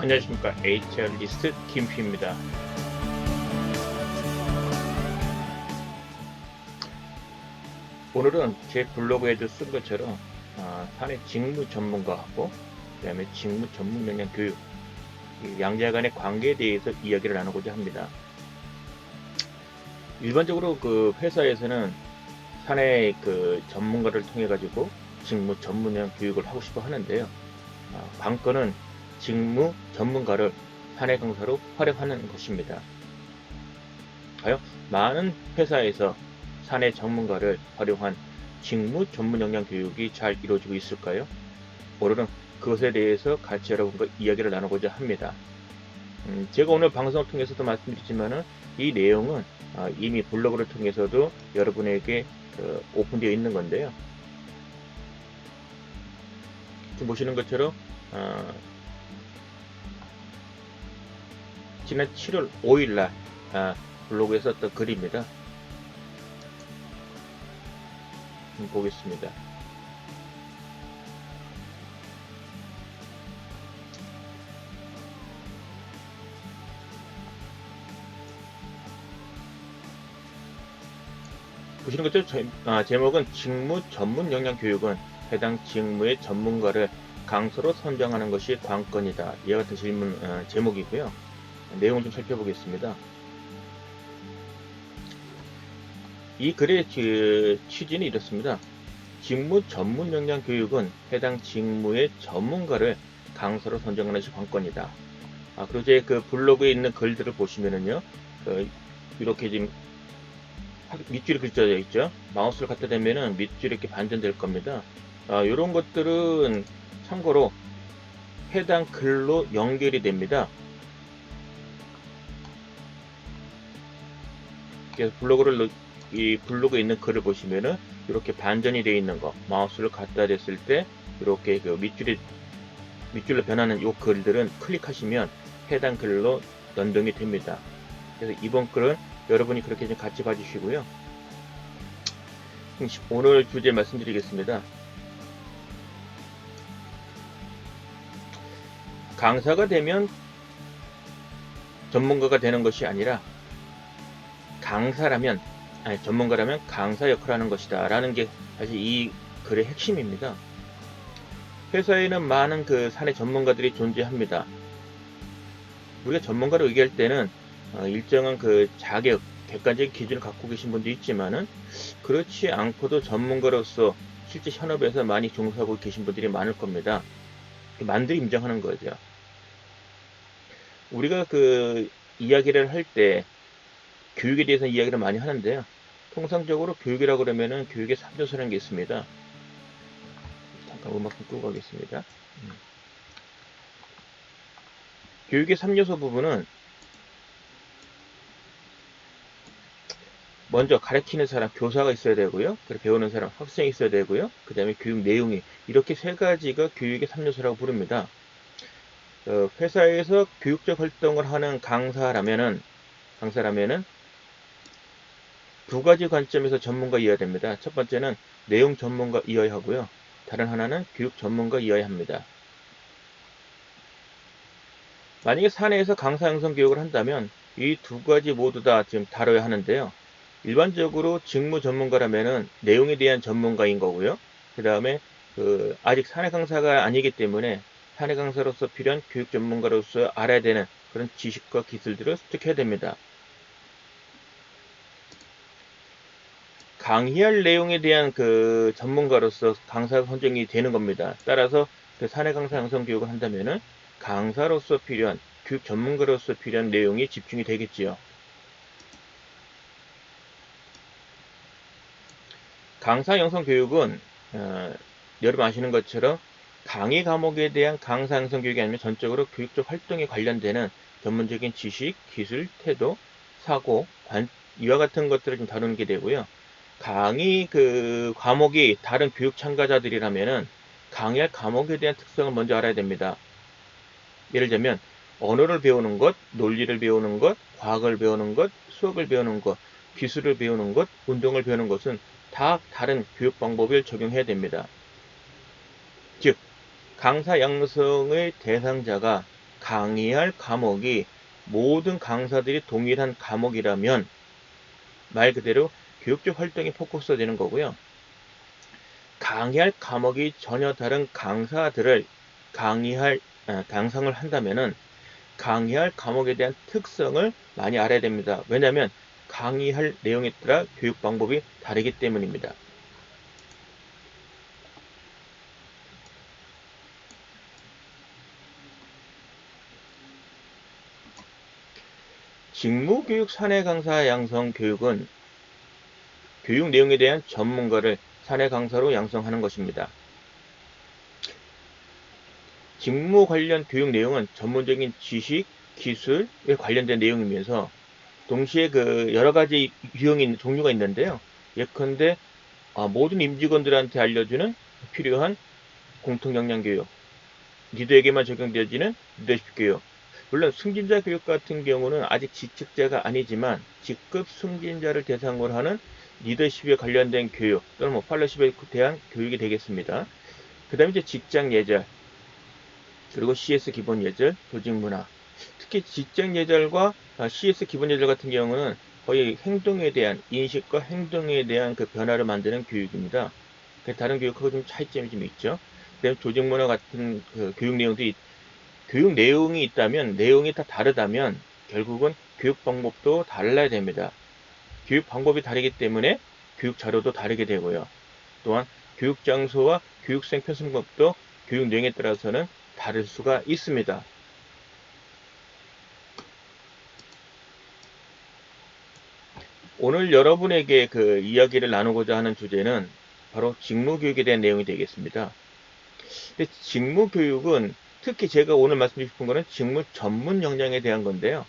안녕하십니까. HR리스트 김휘입니다. 오늘은 제 블로그에도 쓴 것처럼 사내 직무 전문가하고 그 다음에 직무 전문 역량 교육 이 양자 간의 관계에 대해서 이야기를 나누고자 합니다. 일반적으로 그 회사에서는 사내 그 전문가를 통해 가지고 직무 전문 역량 교육을 하고 싶어 하는데요. 관건은 직무 전문가를 사내 강사로 활용하는 것입니다. 과연 많은 회사에서 사내 전문가를 활용한 직무 전문 역량 교육이 잘 이루어지고 있을까요? 오늘은 그것에 대해서 같이 여러분과 이야기를 나누고자 합니다. 제가 오늘 방송을 통해서도 말씀드리지만은 이 내용은 이미 블로그를 통해서도 여러분에게 오픈되어 있는 건데요. 지금 보시는 것처럼 지난 7월 5일날 블로그에 썼던 글입니다. 보겠습니다. 보시는 것처럼 제목은 직무 전문 역량 교육은 해당 직무의 전문가를 강사로 선정하는 것이 관건이다. 이와 같은 질문 제목이고요. 내용을 좀 살펴보겠습니다. 이 글의 취지는 이렇습니다. 직무 전문 역량 교육은 해당 직무의 전문가를 강사로 선정하는 것이 관건이다. 그리고 제 그 블로그에 있는 글들을 보시면은요, 이렇게 지금 밑줄이 긋어져 있죠. 마우스를 갖다 대면은 밑줄이 이렇게 반전될 겁니다. 이런 것들은 참고로 해당 글로 연결이 됩니다. 그래서 이 블로그에 있는 글을 보시면은 이렇게 반전이 되어 있는 거, 마우스를 갖다 댔을 때 이렇게 그 밑줄로 변하는 이 글들은 클릭하시면 해당 글로 연동이 됩니다. 그래서 이번 글은 여러분이 그렇게 좀 같이 봐주시고요. 오늘 주제 말씀드리겠습니다. 강사가 되면 전문가가 되는 것이 아니라 전문가라면 강사 역할을 하는 것이다 라는 게 사실 이 글의 핵심입니다. 회사에는 많은 그 사내 전문가들이 존재합니다. 우리가 전문가로 얘기할 때는 일정한 그 자격, 객관적인 기준을 갖고 계신 분도 있지만은 그렇지 않고도 전문가로서 실제 현업에서 많이 종사하고 계신 분들이 많을 겁니다. 만들이 인정하는 거죠. 우리가 그 이야기를 할 때 교육에 대해서 이야기를 많이 하는데요. 통상적으로 교육이라고 그러면은 교육의 3요소라는 게 있습니다. 잠깐 음악 좀 끄고 가겠습니다. 교육의 3요소 부분은 먼저 가르치는 사람, 교사가 있어야 되고요. 그리고 배우는 사람, 학생이 있어야 되고요. 그 다음에 교육 내용이 이렇게 세 가지가 교육의 3요소라고 부릅니다. 회사에서 교육적 활동을 하는 강사라면은 두 가지 관점에서 전문가이어야 됩니다. 첫 번째는 내용 전문가이어야 하고요. 다른 하나는 교육 전문가이어야 합니다. 만약에 사내에서 강사 양성 교육을 한다면 이 두 가지 모두 다 지금 다뤄야 하는데요. 일반적으로 직무 전문가라면은 내용에 대한 전문가인 거고요. 그 다음에 아직 사내 강사가 아니기 때문에 사내 강사로서 필요한 교육 전문가로서 알아야 되는 그런 지식과 기술들을 습득해야 됩니다. 강의할 내용에 대한 그 전문가로서 강사가 선정이 되는 겁니다. 따라서 그 사내 강사 양성 교육을 한다면은 강사로서 필요한 교육 전문가로서 필요한 내용이 집중이 되겠지요. 강사 양성 교육은 여러분 아시는 것처럼 강의 과목에 대한 강사 양성 교육이 아니면 전적으로 교육적 활동에 관련되는 전문적인 지식, 기술, 태도, 사고, 이와 같은 것들을 좀 다루는 게 되고요. 강의 그 과목이 다른 교육 참가자들이라면은 강의할 과목에 대한 특성을 먼저 알아야 됩니다. 예를 들면 언어를 배우는 것, 논리를 배우는 것, 과학을 배우는 것, 수학을 배우는 것, 기술을 배우는 것, 운동을 배우는 것은 다 다른 교육 방법을 적용해야 됩니다. 즉 강사 양성의 대상자가 강의할 과목이 모든 강사들이 동일한 과목이라면 말 그대로 교육적 활동이 포커스가 되는 거고요. 강의할 과목이 전혀 다른 강사들을 강상을 한다면은 강의할 과목에 대한 특성을 많이 알아야 됩니다. 왜냐하면 강의할 내용에 따라 교육 방법이 다르기 때문입니다. 직무교육 사내 강사 양성 교육은 교육 내용에 대한 전문가를 사내 강사로 양성하는 것입니다. 직무 관련 교육 내용은 전문적인 지식, 기술에 관련된 내용이면서 동시에 그 여러 가지 종류가 있는데요. 예컨대 모든 임직원들한테 알려주는 필요한 공통 역량 교육, 리더에게만 적용되어지는 리더십 교육. 물론 승진자 교육 같은 경우는 아직 지책자가 아니지만 직급 승진자를 대상으로 하는 리더십에 관련된 교육 또는 뭐 팔로십에 대한 교육이 되겠습니다. 그 다음에 이제 직장 예절, 그리고 CS 기본 예절, 조직 문화. 특히 직장 예절과 CS 기본 예절 같은 경우는 거의 행동에 대한 인식과 행동에 대한 그 변화를 만드는 교육입니다. 다른 교육하고 좀 차이점이 좀 있죠. 그다음에 조직 문화 같은 그 교육 내용이 있다면 내용이 다 다르다면 결국은 교육 방법도 달라야 됩니다. 교육 방법이 다르기 때문에 교육 자료도 다르게 되고요. 또한 교육 장소와 교육생 편성법도 교육 내용에 따라서는 다를 수가 있습니다. 오늘 여러분에게 그 이야기를 나누고자 하는 주제는 바로 직무교육에 대한 내용이 되겠습니다. 근데 직무교육은 특히 제가 오늘 말씀드리고 싶은 거는 직무 전문 역량에 대한 건데요.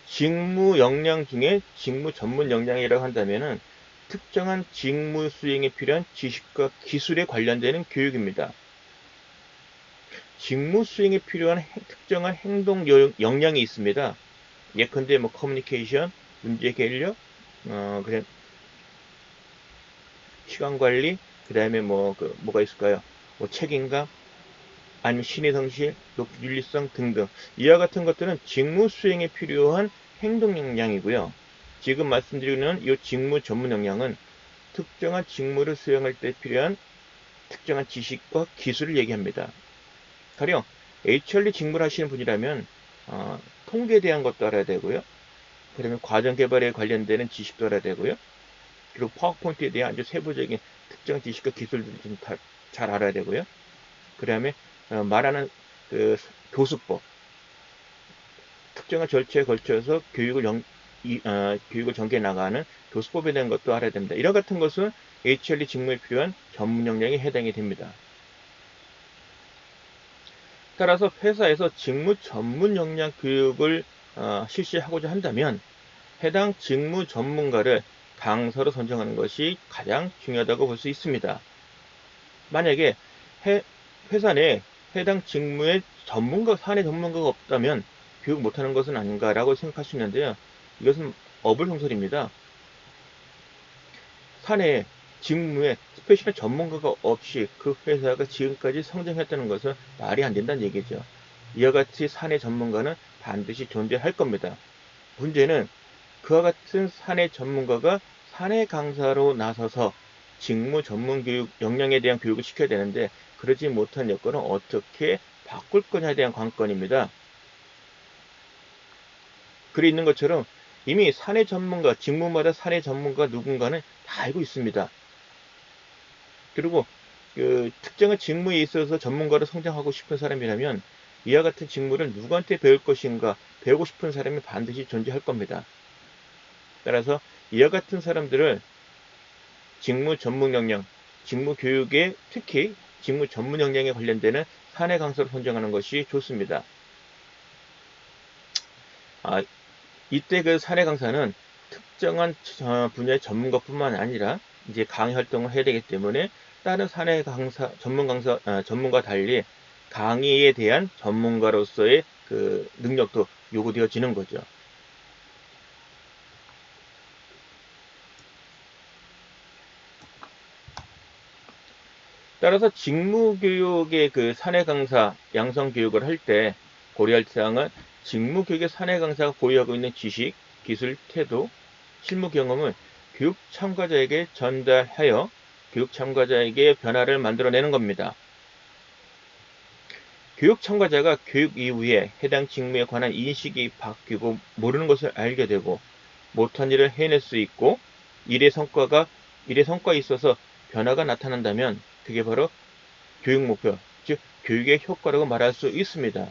직무 역량 중에 직무 전문 역량이라고 한다면은 특정한 직무 수행에 필요한 지식과 기술에 관련되는 교육입니다. 직무 수행에 필요한 특정한 행동 역량이 있습니다. 예컨대 뭐 커뮤니케이션, 문제 해결력, 그래 시간 관리, 그 다음에 뭐가 있을까요? 뭐 책임감, 아니면 신의 성실, 높은 윤리성 등등. 이와 같은 것들은 직무 수행에 필요한 행동 역량이고요. 지금 말씀드리는 이 직무 전문 역량은 특정한 직무를 수행할 때 필요한 특정한 지식과 기술을 얘기합니다. 가령 HR 직무를 하시는 분이라면 통계에 대한 것도 알아야 되고요. 그러면 과정 개발에 관련되는 지식도 알아야 되고요. 그리고 파워포인트에 대한 아주 세부적인 특정 지식과 기술들을 좀 잘 알아야 되고요. 그 다음에 말하는 그 교수법, 특정한 절차에 걸쳐서 교육을 전개해 나가는 교수법에 대한 것도 알아야 됩니다. 이런 같은 것은 HRD 직무에 필요한 전문 역량에 해당이 됩니다. 따라서 회사에서 직무 전문 역량 교육을 실시하고자 한다면 해당 직무 전문가를 강사로 선정하는 것이 가장 중요하다고 볼 수 있습니다. 만약에 회사 내 해당 직무의 사내 전문가가 없다면 교육 못하는 것은 아닌가라고 생각할 수 있는데요. 이것은 어불성설입니다. 사내 직무에 스페셜한 전문가가 없이 그 회사가 지금까지 성장했다는 것은 말이 안 된다는 얘기죠. 이와 같이 사내 전문가는 반드시 존재할 겁니다. 문제는 그와 같은 사내 전문가가 사내 강사로 나서서 직무 전문 교육 역량에 대한 교육을 시켜야 되는데 그러지 못한 여건을 어떻게 바꿀 거냐에 대한 관건입니다. 글에 있는 것처럼 이미 사내 전문가, 직무마다 사내 전문가 누군가는 다 알고 있습니다. 그리고 그 특정한 직무에 있어서 전문가로 성장하고 싶은 사람이라면 이와 같은 직무를 누구한테 배울 것인가 배우고 싶은 사람이 반드시 존재할 겁니다. 따라서 이와 같은 사람들을 직무 전문 역량, 직무 교육에 특히 직무 전문 역량에 관련되는 사내 강사로 선정하는 것이 좋습니다. 이때 그 사내 강사는 특정한 분야의 전문가뿐만 아니라 이제 강의 활동을 해야 되기 때문에 다른 사내 강사, 전문가 달리 강의에 대한 전문가로서의 그 능력도 요구되어지는 거죠. 따라서 직무교육의 그 사내 강사 양성 교육을 할 때 고려할 사항은 직무교육의 사내 강사가 보유하고 있는 지식, 기술, 태도, 실무 경험을 교육 참가자에게 전달하여 교육 참가자에게 변화를 만들어내는 겁니다. 교육 참가자가 교육 이후에 해당 직무에 관한 인식이 바뀌고 모르는 것을 알게 되고 못한 일을 해낼 수 있고 일의 성과에 있어서 변화가 나타난다면 그게 바로 교육 목표, 즉 교육의 효과라고 말할 수 있습니다.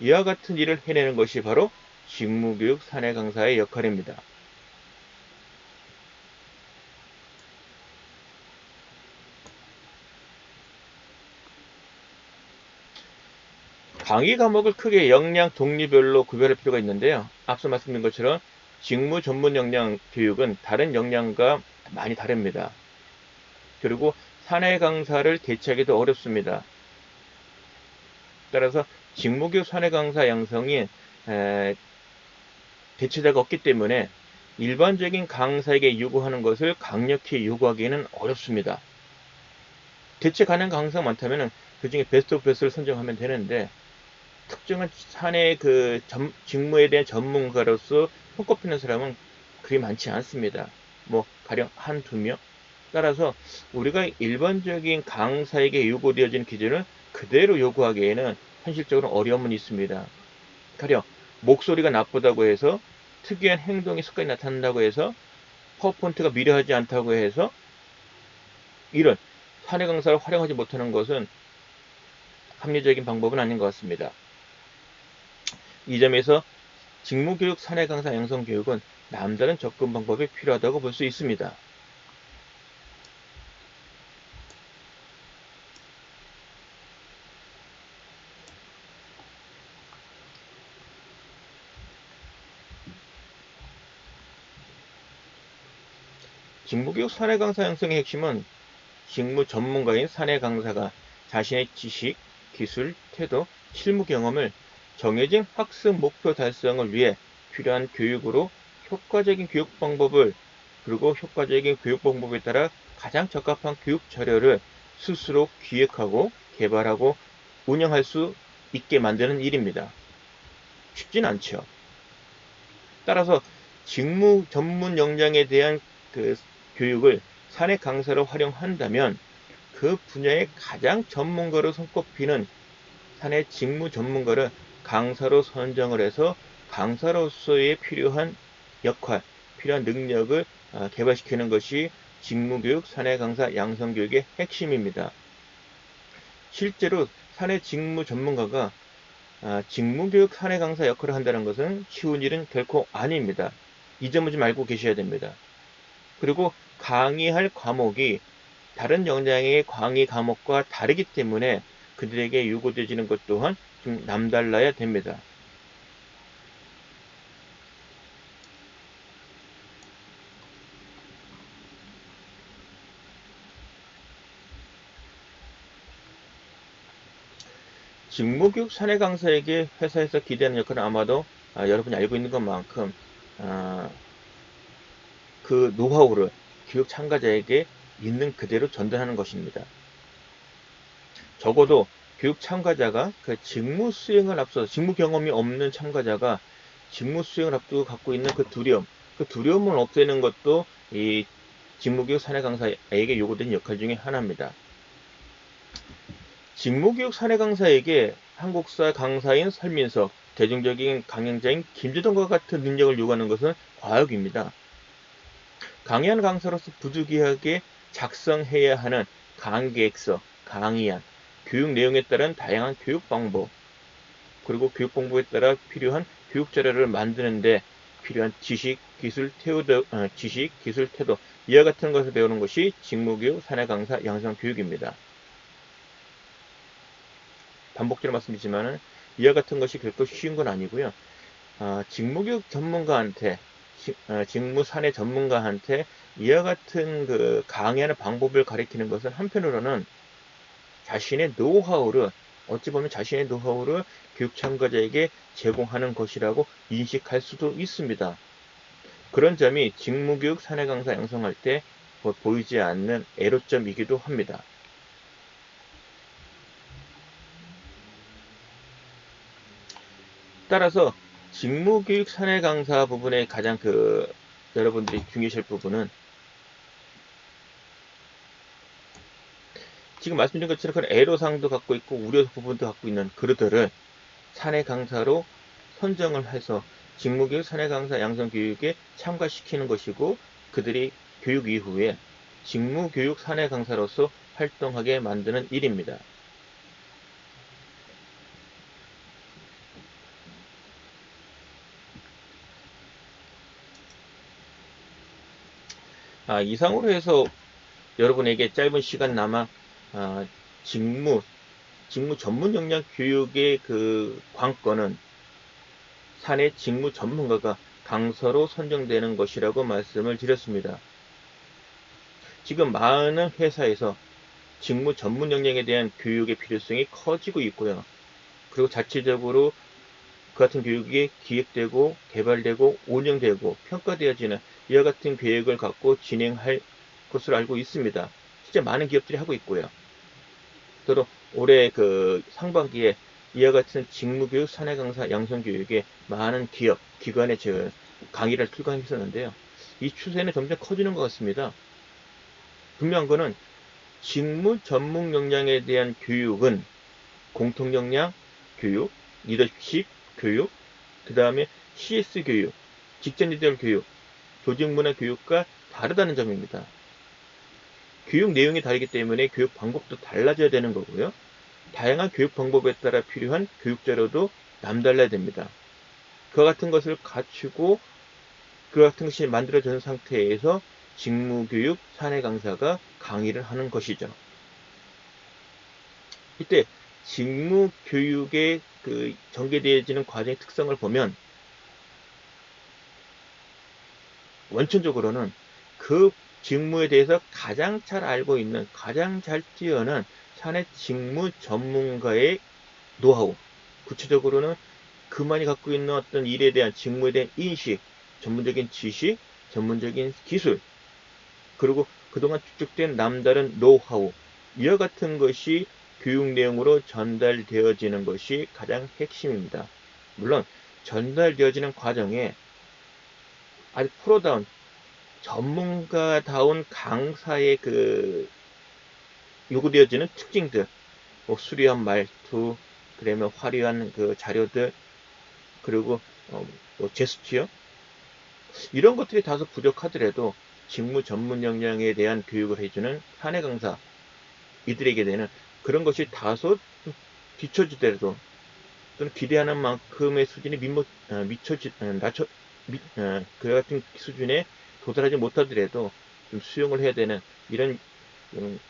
이와 같은 일을 해내는 것이 바로 직무교육 사내 강사의 역할입니다. 강의 과목을 크게 역량 동리별로 구별할 필요가 있는데요. 앞서 말씀드린 것처럼 직무 전문 역량 교육은 다른 역량과 많이 다릅니다. 그리고 사내 강사를 대체하기도 어렵습니다. 따라서 직무교육 사내 강사 양성이 대체자가 없기 때문에 일반적인 강사에게 요구하는 것을 강력히 요구하기는 어렵습니다. 대체 가능 강사가 많다면 그 중에 베스트 오브 베스트를 선정하면 되는데 특정한 사내 그 직무에 대한 전문가로서 손꼽히는 사람은 그리 많지 않습니다. 뭐 가령 한두 명. 따라서 우리가 일반적인 강사에게 요구되어지는 기준을 그대로 요구하기에는 현실적으로 어려움은 있습니다. 가령 목소리가 나쁘다고 해서 특이한 행동의 습관이 나타난다고 해서 파워포인트가 미려하지 않다고 해서 이런 사내 강사를 활용하지 못하는 것은 합리적인 방법은 아닌 것 같습니다. 이 점에서 직무교육 사내 강사 양성 교육은 남다른 접근 방법이 필요하다고 볼 수 있습니다. 직무교육 사내 강사 양성의 핵심은 직무 전문가인 사내 강사가 자신의 지식, 기술, 태도, 실무 경험을 정해진 학습 목표 달성을 위해 필요한 교육으로 효과적인 교육 방법을 그리고 효과적인 교육 방법에 따라 가장 적합한 교육 자료를 스스로 기획하고 개발하고 운영할 수 있게 만드는 일입니다. 쉽진 않죠. 따라서 직무 전문 역량에 대한 그 교육을 사내 강사로 활용한다면 그 분야의 가장 전문가로 손꼽히는 사내 직무 전문가를 강사로 선정을 해서 강사로서의 필요한 역할, 필요한 능력을 개발시키는 것이 직무교육 사내 강사 양성교육의 핵심입니다. 실제로 사내 직무 전문가가 직무교육 사내 강사 역할을 한다는 것은 쉬운 일은 결코 아닙니다. 이 점을 좀 알고 계셔야 됩니다. 그리고 강의할 과목이 다른 역량의 강의 과목과 다르기 때문에 그들에게 요구되어지는 것 또한 좀 남달라야 됩니다. 직무교육 사내 강사에게 회사에서 기대하는 역할은 아마도 여러분이 알고 있는 것만큼 아, 그 노하우를 교육 참가자에게 있는 그대로 전달하는 것입니다. 적어도 교육 참가자가 그 직무 수행을 앞서 직무 경험이 없는 참가자가 직무 수행을 앞두고 갖고 있는 그 두려움을 없애는 것도 이 직무교육 사내 강사에게 요구되는 역할 중에 하나입니다. 직무교육 사내 강사에게 한국사 강사인 설민석, 대중적인 강연자인 김주동과 같은 능력을 요구하는 것은 과학입니다. 강의하는 강사로서 부득이하게 작성해야 하는 강계획서, 강의안, 교육 내용에 따른 다양한 교육 방법, 그리고 교육 방법에 따라 필요한 교육 자료를 만드는데 필요한 지식, 기술, 태도, 이와 같은 것을 배우는 것이 직무교육, 사내 강사, 양성 교육입니다. 반복적으로 말씀드리지만 이와 같은 것이 결코 쉬운 건 아니고요. 직무교육 전문가한테, 직무 사내 전문가한테 이와 같은 그 강의하는 방법을 가리키는 것은 한편으로는 자신의 노하우를 어찌 보면 자신의 노하우를 교육 참가자에게 제공하는 것이라고 인식할 수도 있습니다. 그런 점이 직무교육 사내 강사 양성할 때 보이지 않는 애로점이기도 합니다. 따라서 직무교육 사내 강사 부분의 가장 여러분들이 중요하실 부분은 지금 말씀드린 것처럼 그런 애로사항도 갖고 있고 우려 부분도 갖고 있는 그들을 사내 강사로 선정을 해서 직무교육 사내 강사 양성교육에 참가시키는 것이고 그들이 교육 이후에 직무교육 사내 강사로서 활동하게 만드는 일입니다. 이상으로 해서 여러분에게 짧은 시간 남아 아, 직무 전문 역량 교육의 관건은 사내 직무 전문가가 강사로 선정되는 것이라고 말씀을 드렸습니다. 지금 많은 회사에서 직무 전문 역량에 대한 교육의 필요성이 커지고 있고요. 그리고 자체적으로 그 같은 교육이 기획되고 개발되고 운영되고 평가되어지는 이와 같은 계획을 갖고 진행할 것으로 알고 있습니다. 실제 많은 기업들이 하고 있고요. 또 올해 상반기에 이와 같은 직무교육 사내 강사 양성 교육에 많은 기업, 기관에 강의를 출강했었는데요. 이 추세는 점점 커지는 것 같습니다. 분명한 거는 직무 전문 역량에 대한 교육은 공통 역량 교육, 리더십 교육, 그 다음에 CS 교육, 직전 리더 교육, 조직 문화 교육과 다르다는 점입니다. 교육 내용이 다르기 때문에 교육 방법도 달라져야 되는 거고요. 다양한 교육 방법에 따라 필요한 교육 자료도 남달라야 됩니다. 그와 같은 것을 갖추고 그 같은 것이 만들어진 상태에서 직무교육 사내 강사가 강의를 하는 것이죠. 이때 직무교육에 전개되어지는 과정의 특성을 보면 원천적으로는 그 직무에 대해서 가장 잘 알고 있는, 가장 잘 뛰어난 사내 직무 전문가의 노하우, 구체적으로는 그만이 갖고 있는 어떤 일에 대한 직무에 대한 인식, 전문적인 지식, 전문적인 기술, 그리고 그동안 축적된 남다른 노하우, 이와 같은 것이 교육 내용으로 전달되어지는 것이 가장 핵심입니다. 물론 전달되어지는 과정에 아주 프로다운 전문가다운 강사의 요구되어지는 특징들, 뭐 수려한 말투, 그러면 화려한 자료들, 그리고 뭐 제스처, 이런 것들이 다소 부족하더라도 직무 전문 역량에 대한 교육을 해주는 사내 강사 이들에게 되는 그런 것이 다소 뒤처지더라도 또는 기대하는 만큼의 수준이 그 같은 수준에 도달하지 못하더라도 좀 수용을 해야 되는 이런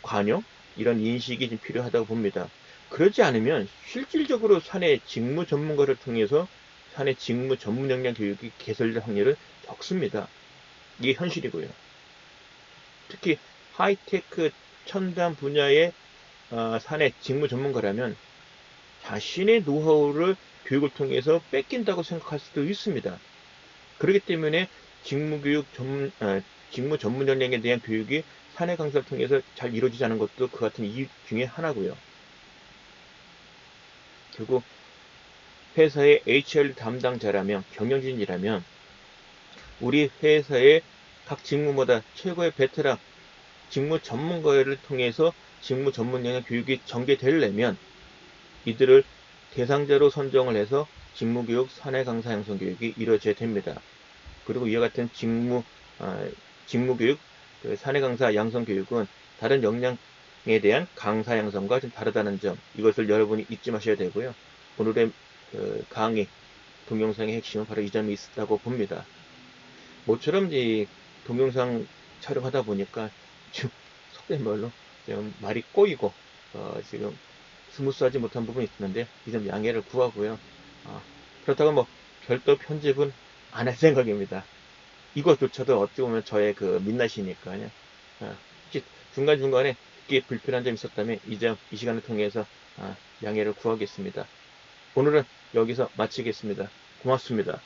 관용, 이런 인식이 좀 필요하다고 봅니다. 그러지 않으면 실질적으로 사내 직무 전문가를 통해서 사내 직무 전문 역량 교육이 개설될 확률은 적습니다. 이게 현실이고요. 특히 하이테크 첨단 분야의 사내 직무 전문가라면 자신의 노하우를 교육을 통해서 뺏긴다고 생각할 수도 있습니다. 그렇기 때문에 직무 전문 역량에 대한 교육이 사내 강사를 통해서 잘 이루어지지 않은 것도 그 같은 이유 중에 하나고요. 그리고 회사의 HR 담당자라면, 경영진이라면 우리 회사의 각 직무마다 최고의 베테랑 직무 전문가를 통해서 직무 전문 영역 교육이 전개되려면 이들을 대상자로 선정을 해서 직무교육 사내 강사 양성 교육이 이루어져야 됩니다. 그리고 이와 같은 직무교육 사내 강사 양성 교육은 다른 역량에 대한 강사 양성과 좀 다르다는 점, 이것을 여러분이 잊지 마셔야 되고요. 오늘의 강의 동영상의 핵심은 바로 이 점이 있다고 봅니다. 모처럼 이 동영상 촬영하다 보니까 좀 속된 말로 좀 말이 꼬이고 지금 스무스하지 못한 부분이 있는데 이 점 양해를 구하고요. 그렇다고 뭐 별도 편집은 안 할 생각입니다. 이것조차도 어찌 보면 저의 민낯이니까요. 혹시 중간중간에 듣기 불편한 점이 있었다면 이 시간을 통해서 양해를 구하겠습니다. 오늘은 여기서 마치겠습니다. 고맙습니다.